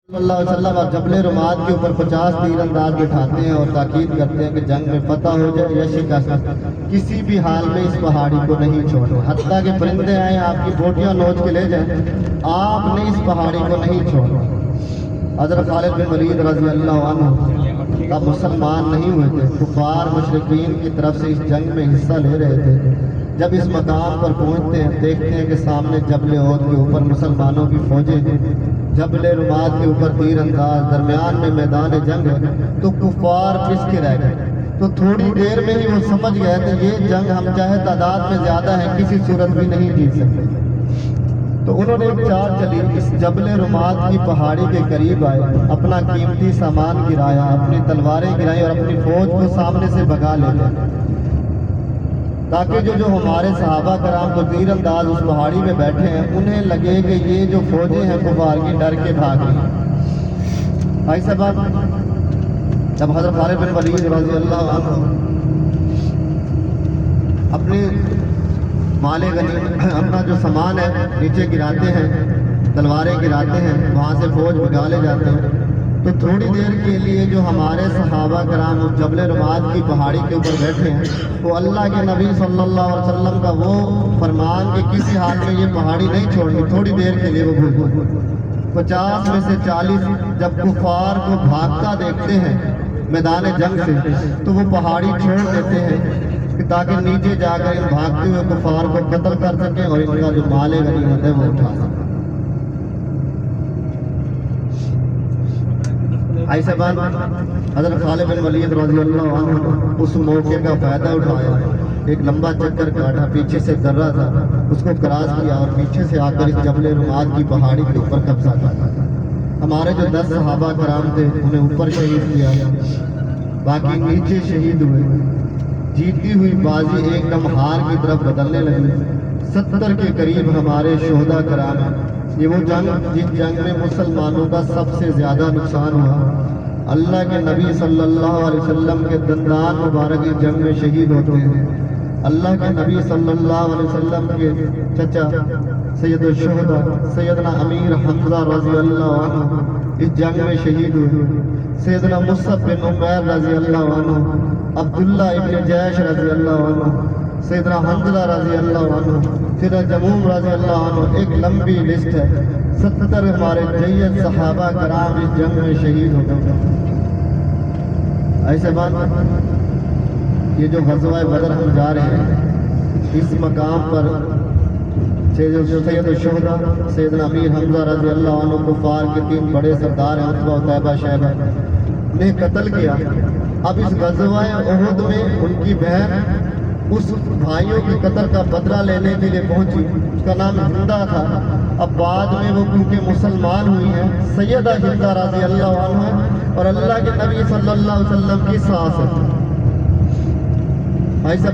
صلی اللہ علیہ وسلم اور جبل رماد کے اوپر 50 تیر انداز بٹھاتے ہیں اور تاکید کرتے ہیں کہ جنگ میں فتح ہو جائے یا شکست، کسی بھی حال میں اس پہاڑی کو نہیں چھوڑنا، حتیٰ کہ پرندے آئیں آپ کی بوٹیاں نوچ کے لے جائیں، آپ نے اس پہاڑی کو نہیں چھوڑنا۔ حضرت خالد بن ولید رضی اللہ عنہ اب مسلمان نہیں ہوئے تھے، کفار مشرقین کی طرف سے اس جنگ میں حصہ لے رہے تھے۔ جب اس مقام پر پہنچتے ہیں دیکھتے ہیں کہ سامنے جبل احد کے اوپر مسلمانوں کی فوجیں ہیں، جبل رماد کے اوپر تیر انداز، درمیان میں میدان جنگ ہے، تو کفار پس کے رہ گئے۔ تو تھوڑی دیر میں ہی وہ سمجھ گئے کہ یہ جنگ ہم چاہے تعداد میں زیادہ ہے کسی صورت بھی نہیں جیت سکتے۔ تو انہوں نے ایک چال چلی، اس جبل رماد کی پہاڑی کے قریب آئے، اپنا قیمتی سامان گرایا، اپنی تلواریں گرائی اور اپنی فوج کو سامنے سے بھگا لے گئے، تاکہ جو ہمارے صحابہ کرام تو تیر انداز اس پہاڑی میں بیٹھے ہیں انہیں لگے کہ یہ جو فوجیں ہیں کفار کی ڈر کے بھاگ رہی ہیں۔ بھائی صاحب، جب حضرت خالد بن ولید رضی اللہ عنہ اپنے مال غنیمت اپنا جو سامان ہے نیچے گراتے ہیں، تلواریں گراتے ہیں، وہاں سے فوج بھگا لے جاتے ہیں، تو تھوڑی دیر کے لیے جو ہمارے صحابہ کرام اس جبل رماد کی پہاڑی کے اوپر بیٹھے ہیں، وہ اللہ کے نبی صلی اللہ علیہ وسلم کا وہ فرمان کہ کسی حال میں یہ پہاڑی نہیں چھوڑنی، تھوڑی دیر کے لیے وہ بھول گئے۔ 50 میں سے 40 جب کفار کو بھاگتا دیکھتے ہیں میدان جنگ سے تو وہ پہاڑی چھوڑ دیتے ہیں تاکہ نیچے جا کر ان بھاگتے ہوئے کفار کو قتل کر سکیں اور ان کا جو مال غنیمت ہے وہ اٹھا سکیں۔ ایسے بعد حضرت خالد بن ولید رضی اللہ عنہ اس موقع کا فائدہ اٹھایا، ایک لمبا چکر کاٹا، پیچھے سے درہ تھا اس کو کراس کیا اور پیچھے سے آ کر اس جبل رماد کی پہاڑی کے اوپر قبضہ کیا۔ ہمارے جو 10 صحابہ کرام تھے انہیں اوپر شہید کیا، باقی نیچے شہید ہوئے۔ جیتی ہوئی بازی ایک دم ہار کی طرف بدلنے لگی۔ 70 کے قریب ہمارے شہداء کرام ہیں۔ یہ وہ جنگ جس جنگ میں مسلمانوں کا سب سے زیادہ نقصان ہوا۔ اللہ کے نبی صلی اللہ علیہ وسلم کے دندان مبارک اس جنگ میں شہید ہوتے ہیں۔ اللہ کے نبی صلی اللہ علیہ وسلم کے چچا سید الشہداء سیدنا امیر حمزہ رضی اللہ عنہ اس جنگ میں شہید ہوئے۔ سیدنا مصعب بن عمیر رضی اللہ عنہ، عبداللہ ابن جیش رضی اللہ عنہ، سیدنا حنظلہ رضی اللہ عنہ، سیدنا جموم رضی اللہ عنہ، ایک لمبی لسٹ ہے۔ 70 ہمارے جید صحابہ کرام اس جنگ میں شہید ہو گئے۔ ایسے بات یہ جو غزوہ بدر ہم جا رہے ہیں اس مقام پر سید الشہداء سیدنا امیر حمزہ رضی اللہ عنہ کفار کے 3 بڑے سردار ہیں، عتبہ عتیبہ شیبہ نے قتل کیا۔ اب اس غزوہ احد میں ان کی بہن اس بھائیوں کے قتل کا بدلہ لینے کے لیے پہنچی، اس کا نام ہندہ تھا۔ اب بعد میں وہ کیونکہ مسلمان ہوئی ہیں سیدہ ہندہ رضی اللہ عنہ اور اللہ کے نبی صلی اللہ علیہ وسلم کی ساس ہے۔